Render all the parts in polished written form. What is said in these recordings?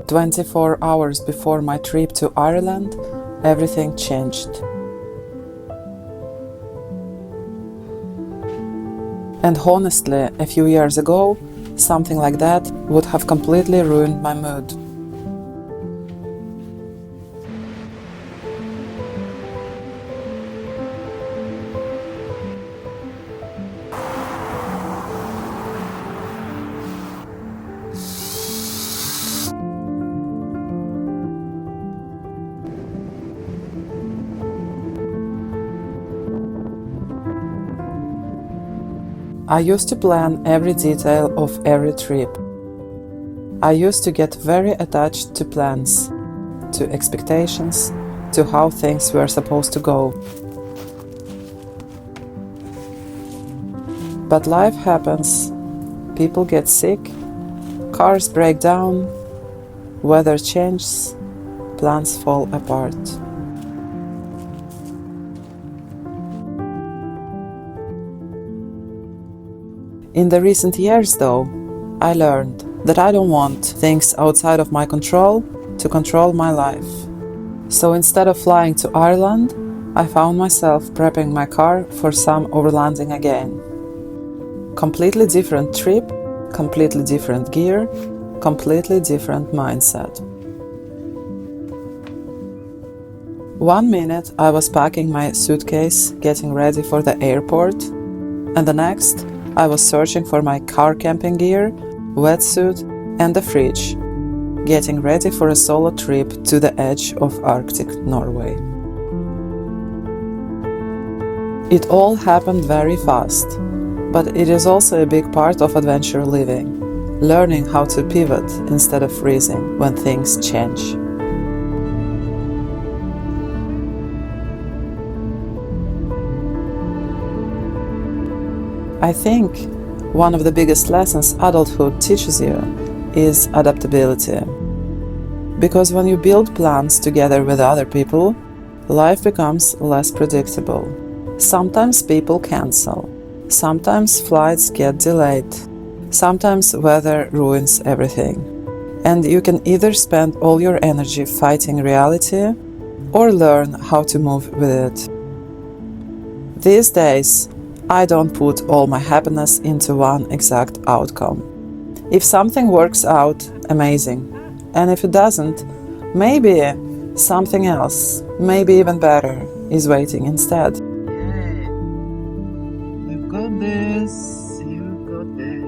"24 hours before my trip to Ireland, everything changed. And honestly, a few years ago, something like that would have completely ruined my mood. I used to plan every detail of every trip. I used to get very attached to plans, to expectations, to how things were supposed to go. But life happens. People get sick, cars break down, weather changes, plans fall apart. In the recent years, though, I learned that I don't want things outside of my control to control my life. So instead of flying to Ireland, I found myself prepping my car for some overlanding again. Completely different trip, completely different gear, completely different mindset. One minute I was packing my suitcase, getting ready for the airport, and the next I was searching for my car camping gear, wetsuit, and a fridge, getting ready for a solo trip to the edge of Arctic Norway. It all happened very fast, but it is also a big part of adventure living, learning how to pivot instead of freezing when things change. I think one of the biggest lessons adulthood teaches you is adaptability. Because when you build plans together with other people, life becomes less predictable. Sometimes people cancel. Sometimes flights get delayed. Sometimes weather ruins everything. And you can either spend all your energy fighting reality or learn how to move with it. These days, I don't put all my happiness into one exact outcome. If something works out, amazing. And if it doesn't, maybe something else, maybe even better, is waiting instead. Yay! You got this! You got this!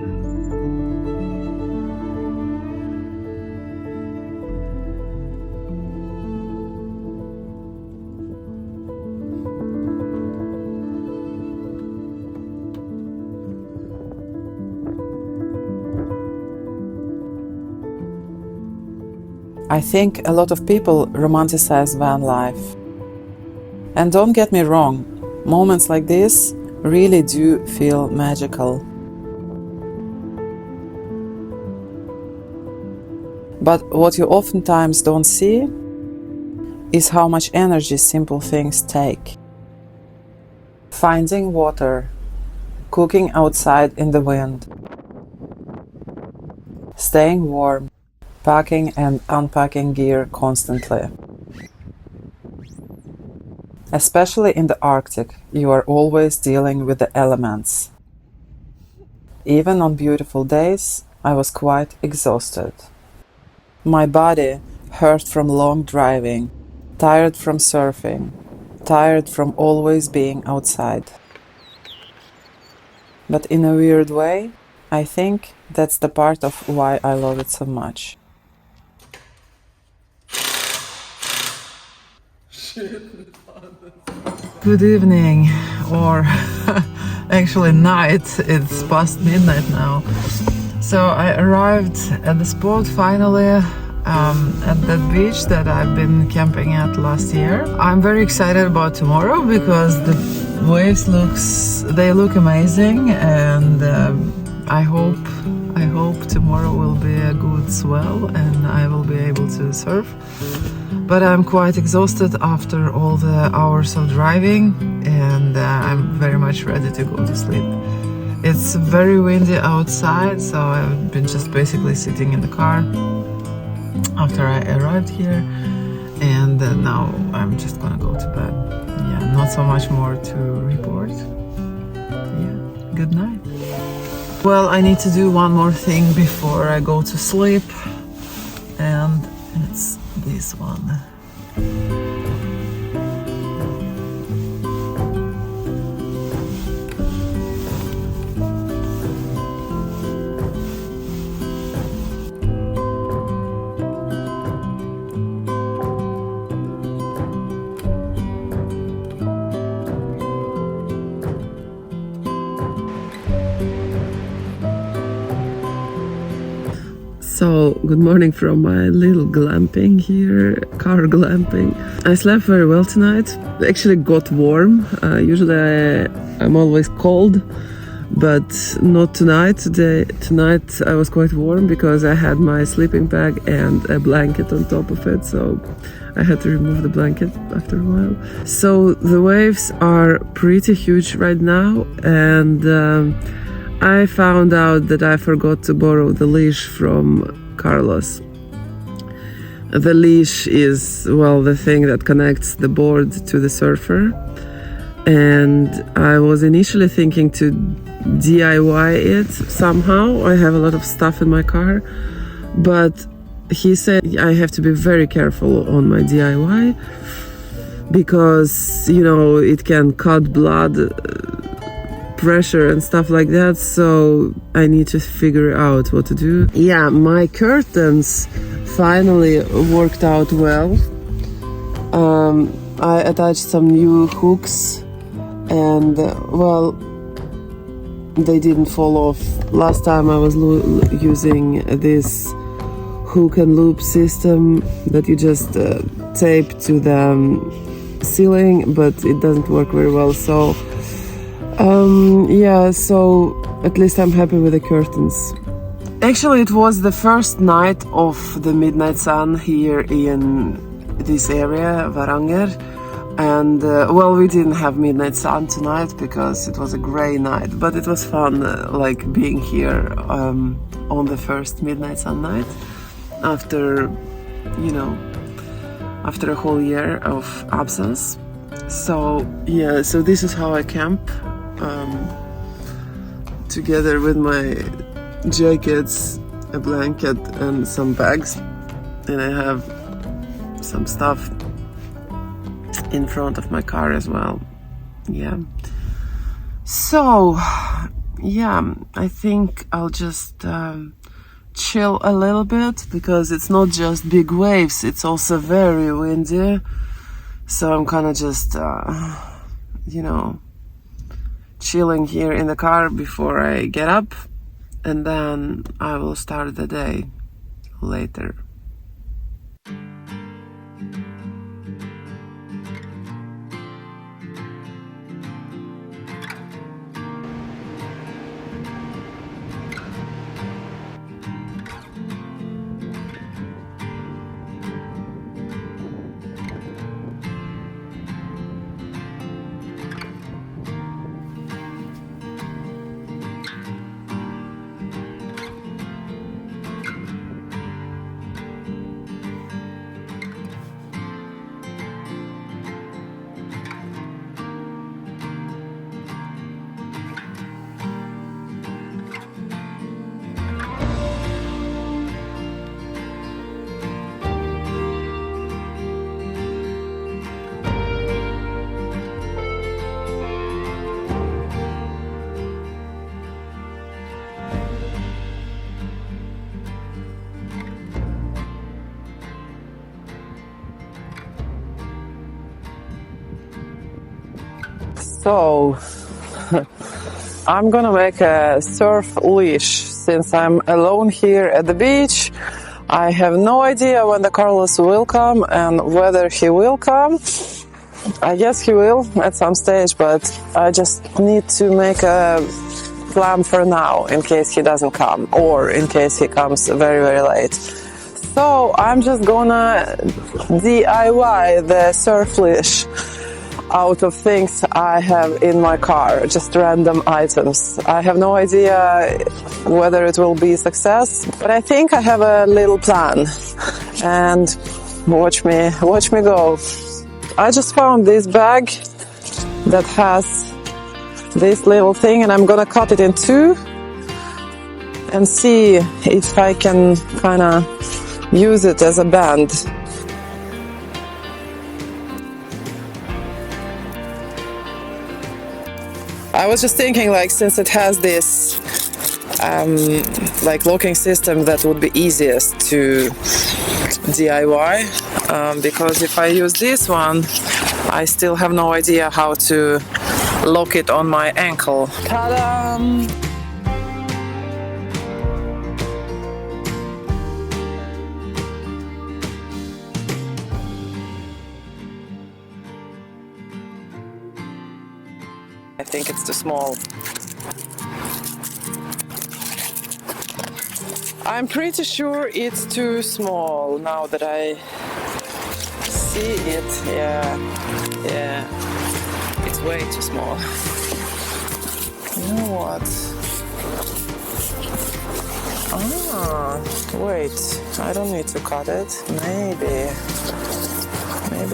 I think a lot of people romanticize van life. And don't get me wrong, moments like this really do feel magical. But what you oftentimes don't see is how much energy simple things take. Finding water, cooking outside in the wind, staying warm, packing and unpacking gear constantly. Especially in the Arctic, you are always dealing with the elements. Even on beautiful days, I was quite exhausted. My body hurt from long driving, tired from surfing, tired from always being outside. But in a weird way, I think that's the part of why I love it so much. Good evening, or actually night, it's past midnight now. So I arrived at the spot finally, at that beach that I've been camping at last year. I'm very excited about tomorrow because the waves look amazing, and I hope I hope tomorrow will be a good swell and I will be able to surf. But I'm quite exhausted after all the hours of driving, and I'm very much ready to go to sleep. It's very windy outside, so I've been just basically sitting in the car after I arrived here, and now I'm just gonna go to bed. Yeah, not so much more to report. Yeah, good night. Well, I need to do one more thing before I go to sleep, and it's this one. So, good morning from my little glamping here, car glamping. I slept very well tonight. Actually got warm. Usually I'm always cold, but not tonight. Tonight I was quite warm because I had my sleeping bag and a blanket on top of it, so I had to remove the blanket after a while. So the waves are pretty huge right now, and I found out that I forgot to borrow the leash from Carlos. The leash is, well, the thing that connects the board to the surfer. And I was initially thinking to DIY it somehow. I have a lot of stuff in my car. But he said I have to be very careful on my DIY because, you know, it can cut blood pressure and stuff like that, so I need to figure out what to do. Yeah, my curtains finally worked out well. I attached some new hooks and well, they didn't fall off. Last time I was using this hook and loop system that you just tape to the ceiling, but it doesn't work very well, so yeah, so at least I'm happy with the curtains. Actually, it was the first night of the midnight sun here in this area, Varanger, and well, we didn't have midnight sun tonight because it was a gray night, but it was fun, like being here on the first midnight sun night after, you know, after a whole year of absence. So yeah, so this is how I camp. Together with my jackets, a blanket and some bags, and I have some stuff in front of my car as well. Yeah, so yeah, I think I'll just chill a little bit because it's not just big waves, it's also very windy, so I'm kind of just you know, chilling here in the car before I get up, and then I will start the day later. So I'm gonna make a surf leash since I'm alone here at the beach. I have no idea when the Carlos will come and whether he will come. I guess he will at some stage, but I just need to make a plan for now in case he doesn't come, or in case he comes very, very late. So I'm just gonna DIY the surf leash out of things I have in my car, just random items. I have no idea whether it will be a success, but I think I have a little plan. And watch me go. I just found this bag that has this little thing, and I'm gonna cut it in two and see if I can kinda use it as a band. I was just thinking, like, since it has this like locking system, that would be easiest to DIY, because if I use this one, I still have no idea how to lock it on my ankle. Ta-da! I think it's too small. I'm pretty sure it's too small now that I see it. Yeah, it's way too small. You know what? Wait, I don't need to cut it. Maybe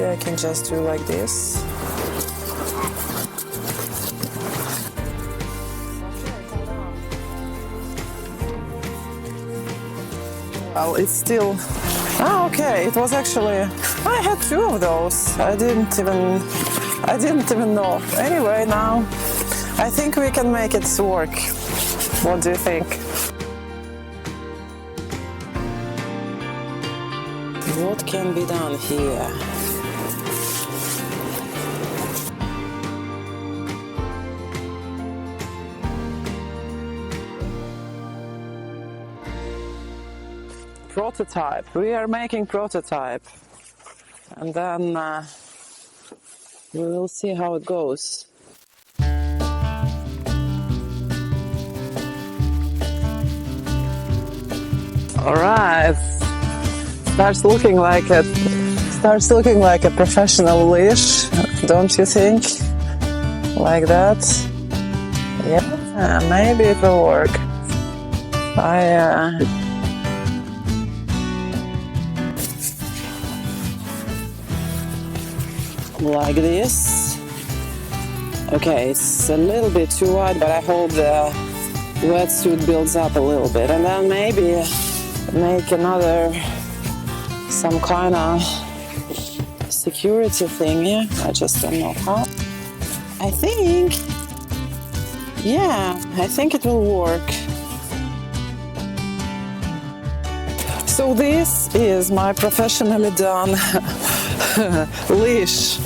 I can just do like this. Well, it's still... okay, it was actually... I had two of those. I didn't even know. Anyway, now I think we can make it work. What do you think? What can be done here? Prototype. We are making prototype, and then we will see how it goes. All right, starts looking like a professional leash, don't you think? Like that? Yeah, maybe it will work. Like this. Okay, it's a little bit too wide, but I hope the wetsuit builds up a little bit, and then maybe make some kind of security thingy. I just don't know how. I think it will work. So this is my professionally done leash,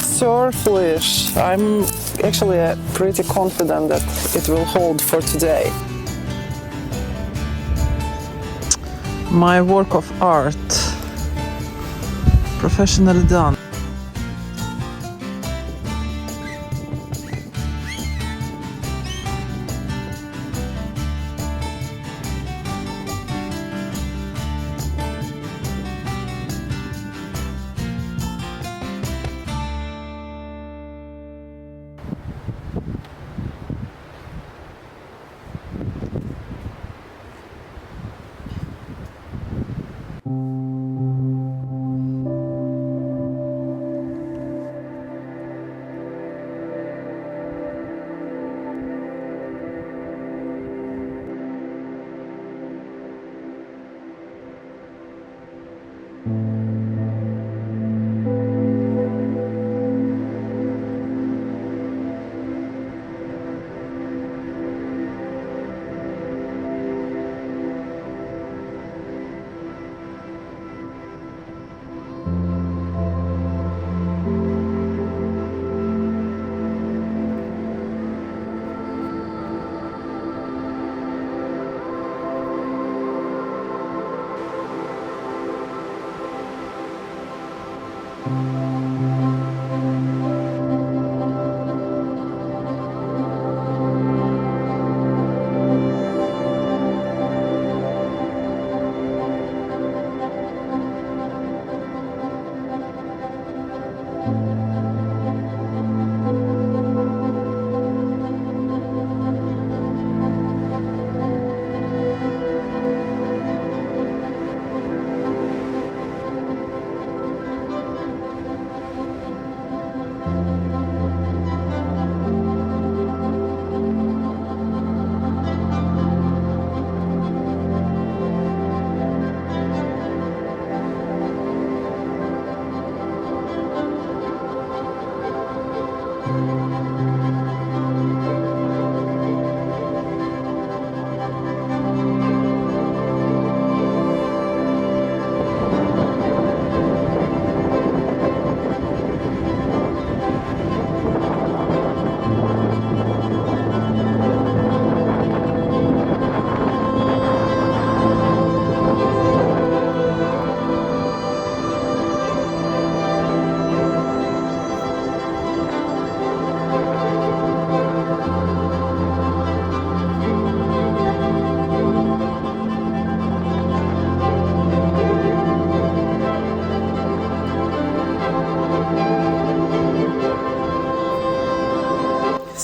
surf leash. I'm actually pretty confident that it will hold for today. My work of art, professionally done.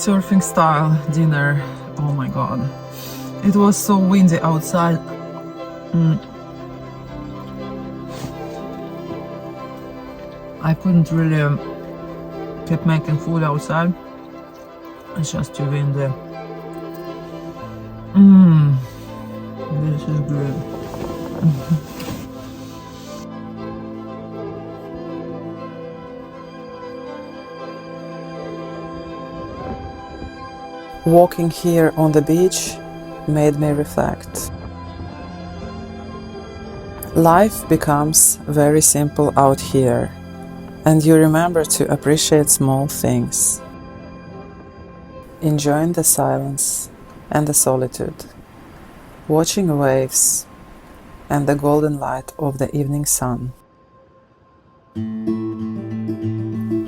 surfing style dinner. Oh my god. It was so windy outside. I couldn't really keep making food outside. It's just too windy. This is good. Walking here on the beach made me reflect. Life becomes very simple out here, and you remember to appreciate small things, enjoying the silence and the solitude, watching waves and the golden light of the evening sun.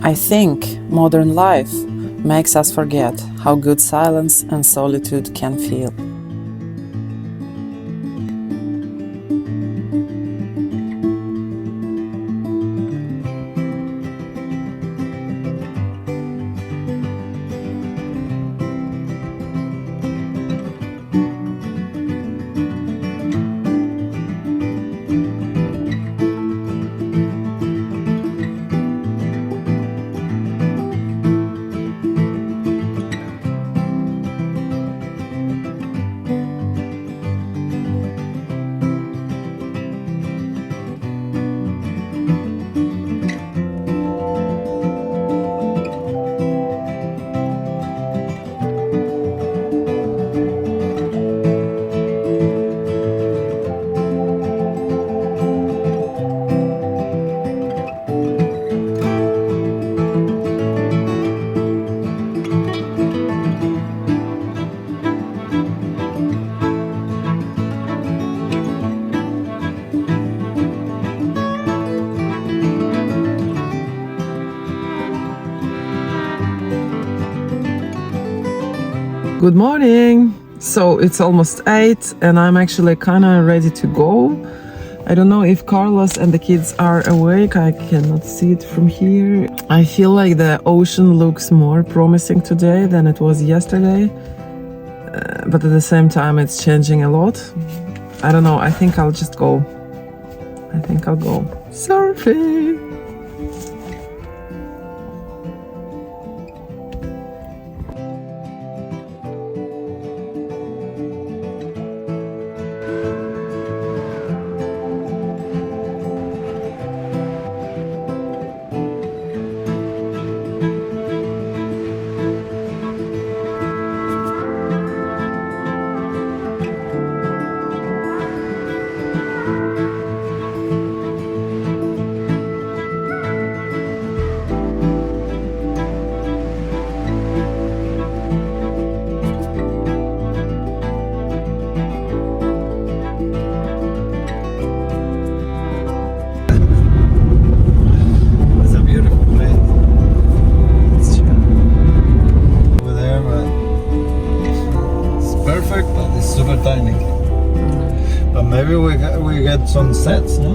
I think modern life makes us forget how good silence and solitude can feel. Good morning! So it's almost 8 and I'm actually kinda ready to go. I don't know if Carlos and the kids are awake. I cannot see it from here. I feel like the ocean looks more promising today than it was yesterday. But at the same time it's changing a lot. I don't know, I think I'll just go. I think I'll go surfing! Super tiny, but maybe we get some sets, no?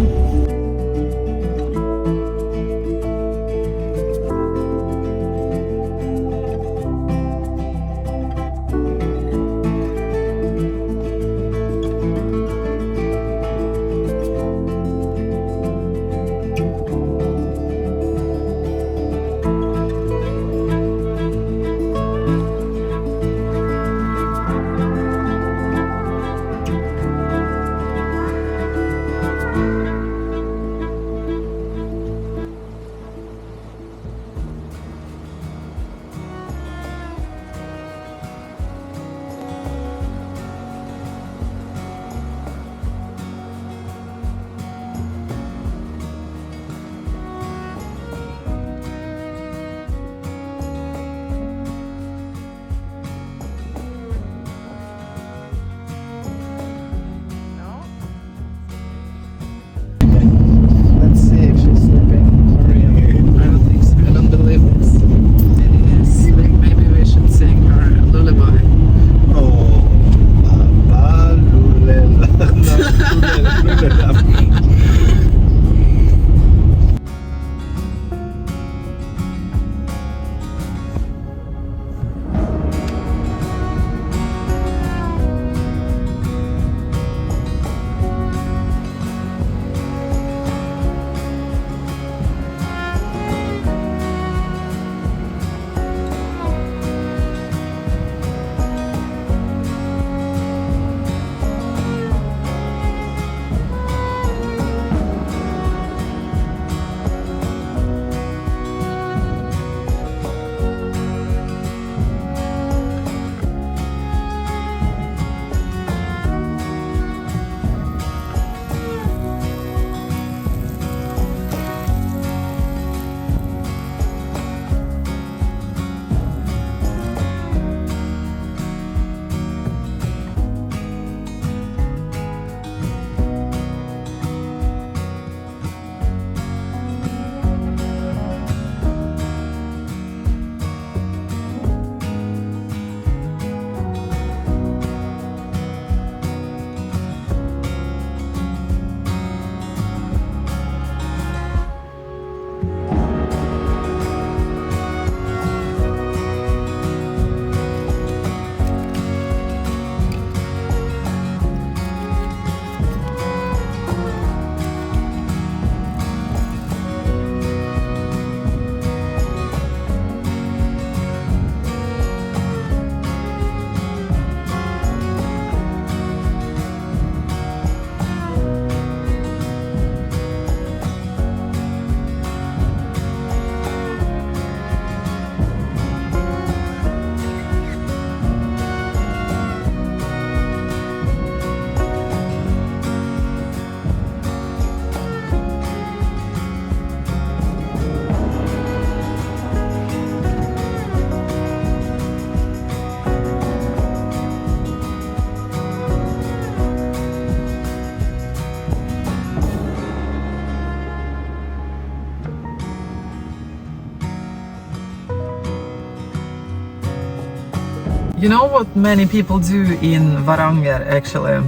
You know what many people do in Varanger actually?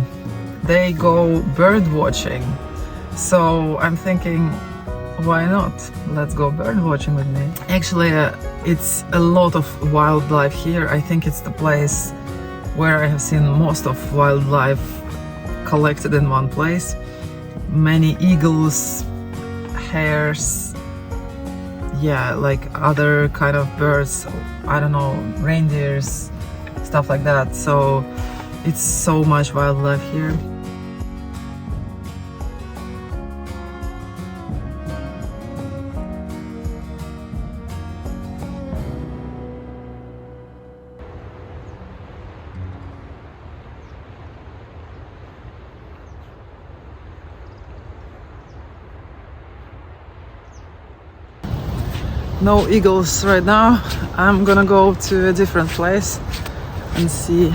They go bird watching. So I'm thinking, why not? Let's go bird watching with me. Actually, it's a lot of wildlife here. I think it's the place where I have seen most of wildlife collected in one place. Many eagles, hares, yeah, like other kind of birds, I don't know, reindeers, stuff like that. So it's so much wildlife here. No eagles right now. I'm gonna go to a different place and see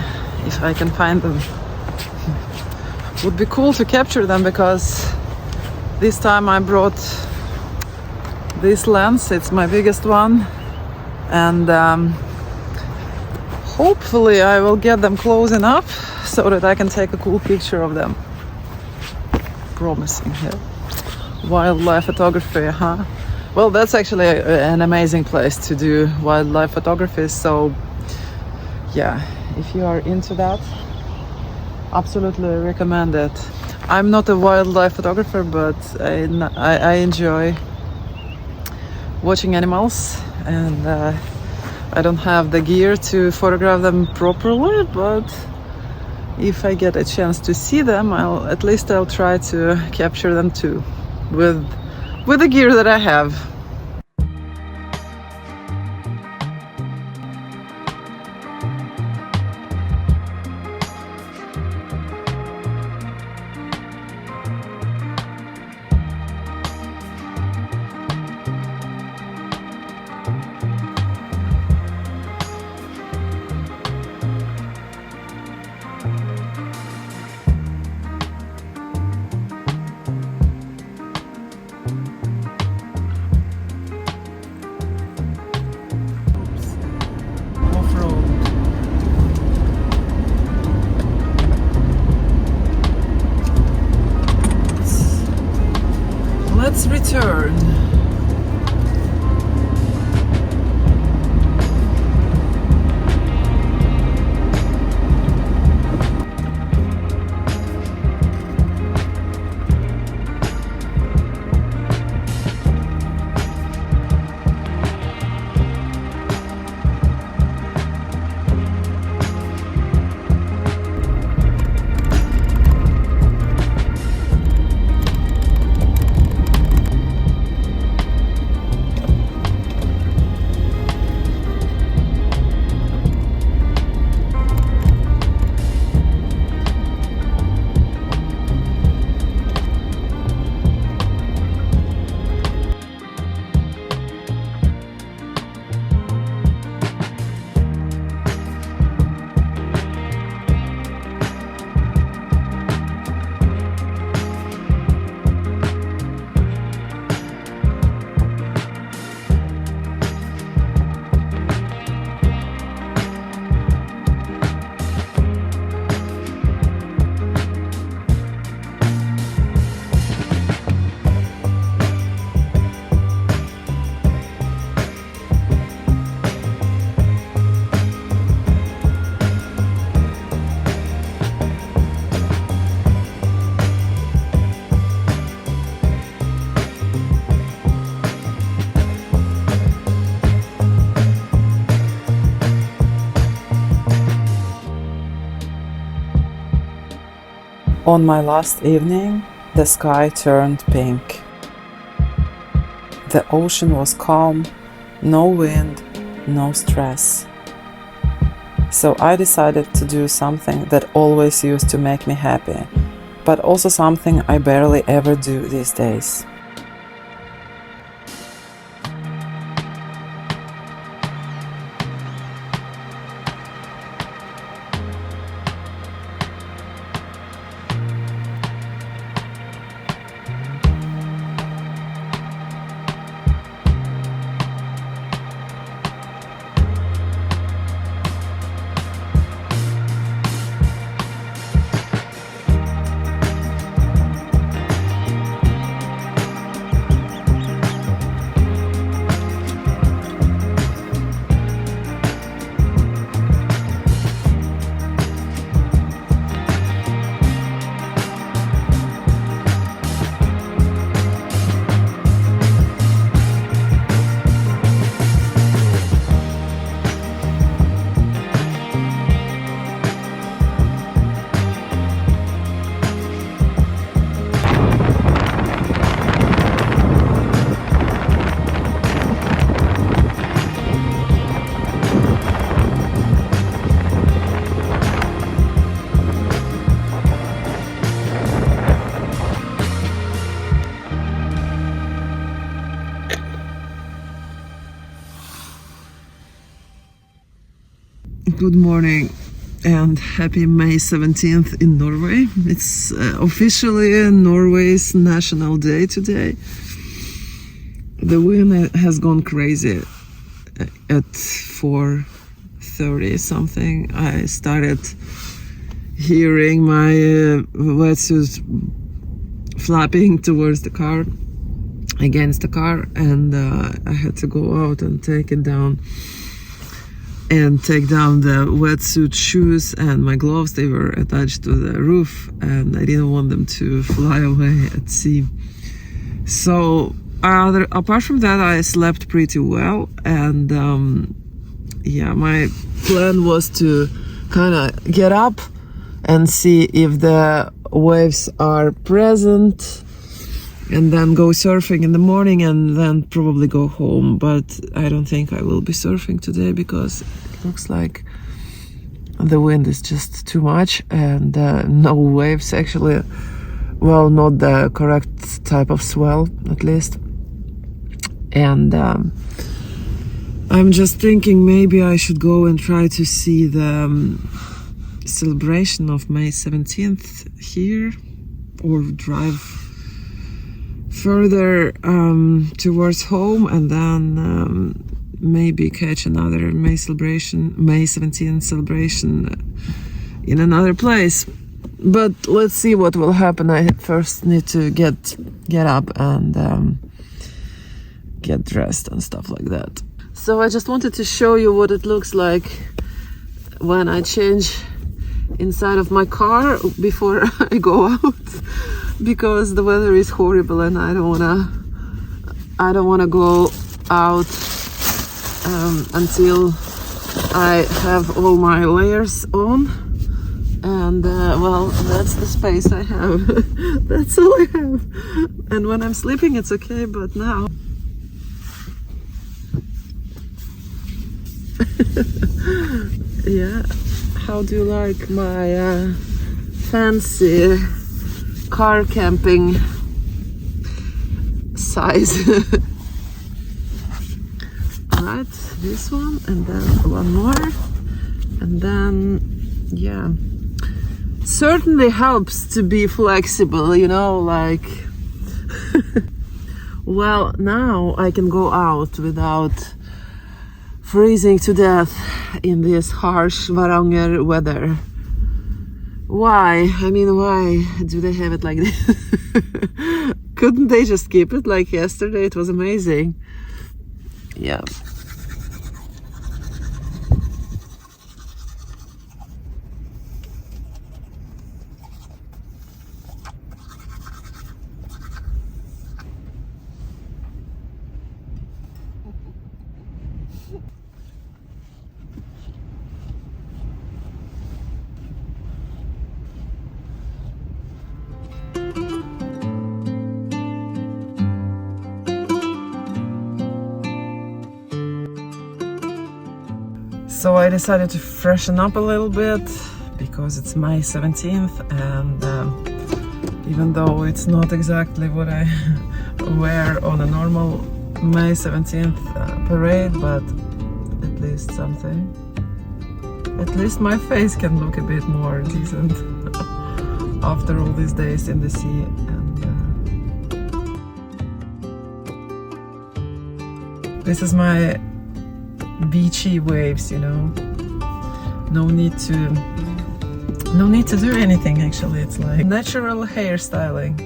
if I can find them. Would be cool to capture them because this time I brought this lens. It's my biggest one, and hopefully I will get them close enough so that I can take a cool picture of them. Promising here. Wildlife photography, huh? Well, that's actually an amazing place to do wildlife photography, so yeah, if you are into that, absolutely recommend it. I'm not a wildlife photographer, but I enjoy watching animals, and I don't have the gear to photograph them properly, but if I get a chance to see them, I'll try to capture them too, with the gear that I have. Let's return. On my last evening, the sky turned pink. The ocean was calm, no wind, no stress. So I decided to do something that always used to make me happy, but also something I barely ever do these days. Good morning and happy May 17th in Norway. It's officially Norway's National Day today. The wind has gone crazy at 4:30 something. I started hearing my wetsuit flapping towards the car, against the car, and I had to go out and take down the wetsuit shoes and my gloves. They were attached to the roof and I didn't want them to fly away at sea. So apart from that, I slept pretty well, and my plan was to kind of get up and see if the waves are present, and then go surfing in the morning, and then probably go home. But I don't think I will be surfing today because it looks like the wind is just too much, and no waves actually. Well, not the correct type of swell, at least. And I'm just thinking maybe I should go and try to see the celebration of May 17th here, or drive further towards home, and then maybe catch another May 17th celebration in another place. But let's see what will happen. I first need to get up and get dressed and stuff like that. So I just wanted to show you what it looks like when I change inside of my car before I go out, because the weather is horrible and I don't wanna go out until I have all my layers on. And well, that's the space I have. That's all I have. And when I'm sleeping it's okay, but now yeah. How do you like my fancy car camping size? Alright, this one, and then one more, and then yeah, certainly helps to be flexible, you know, like well, now I can go out without freezing to death in this harsh Varanger weather. Why? I mean, why do they have it like this? Couldn't they just keep it like yesterday? It was amazing. Yeah. So I decided to freshen up a little bit because it's May 17th, and even though it's not exactly what I wear on a normal May 17th parade, but at least something. At least my face can look a bit more decent after all these days in the sea. And this is my beachy waves, you know. No need to do anything actually. It's like natural hairstyling.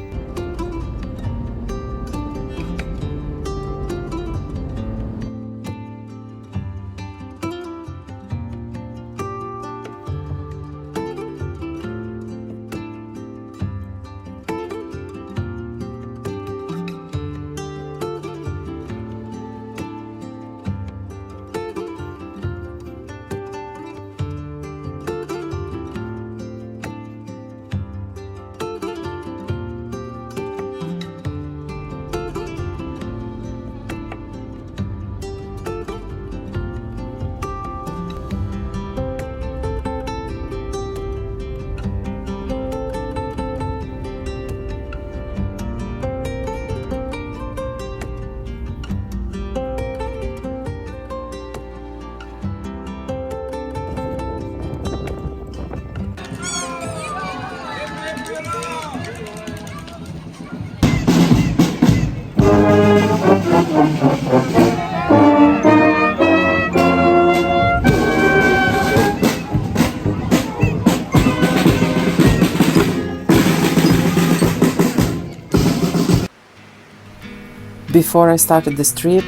Before I started this trip,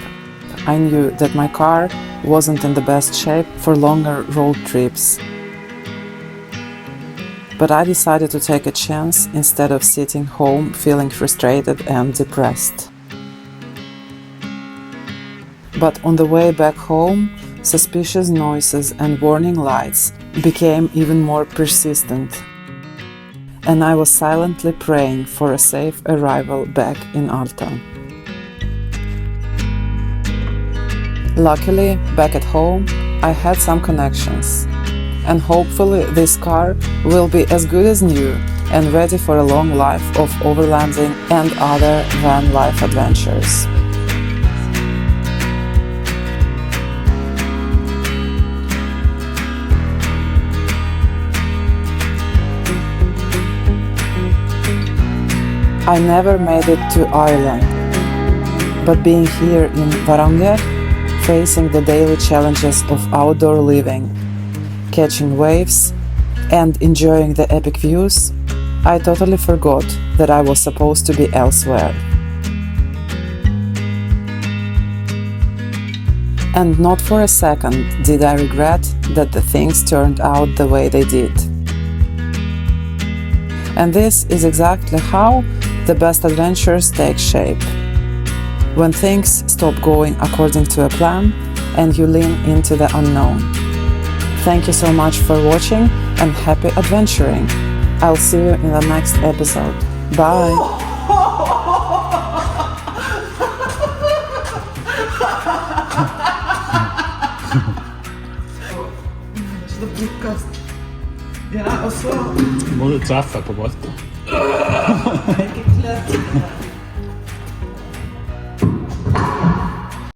I knew that my car wasn't in the best shape for longer road trips. But I decided to take a chance instead of sitting home feeling frustrated and depressed. But on the way back home, suspicious noises and warning lights became even more persistent, and I was silently praying for a safe arrival back in Alta. Luckily, back at home, I had some connections, and hopefully this car will be as good as new and ready for a long life of overlanding and other van life adventures. I never made it to Ireland, but being here in Varanger, facing the daily challenges of outdoor living, catching waves, and enjoying the epic views, I totally forgot that I was supposed to be elsewhere. And not for a second did I regret that the things turned out the way they did. And this is exactly how the best adventures take shape. When things stop going according to a plan and you lean into the unknown. Thank you so much for watching and happy adventuring. I'll see you in the next episode. Bye! Ja, og så må du treffe på bøtta.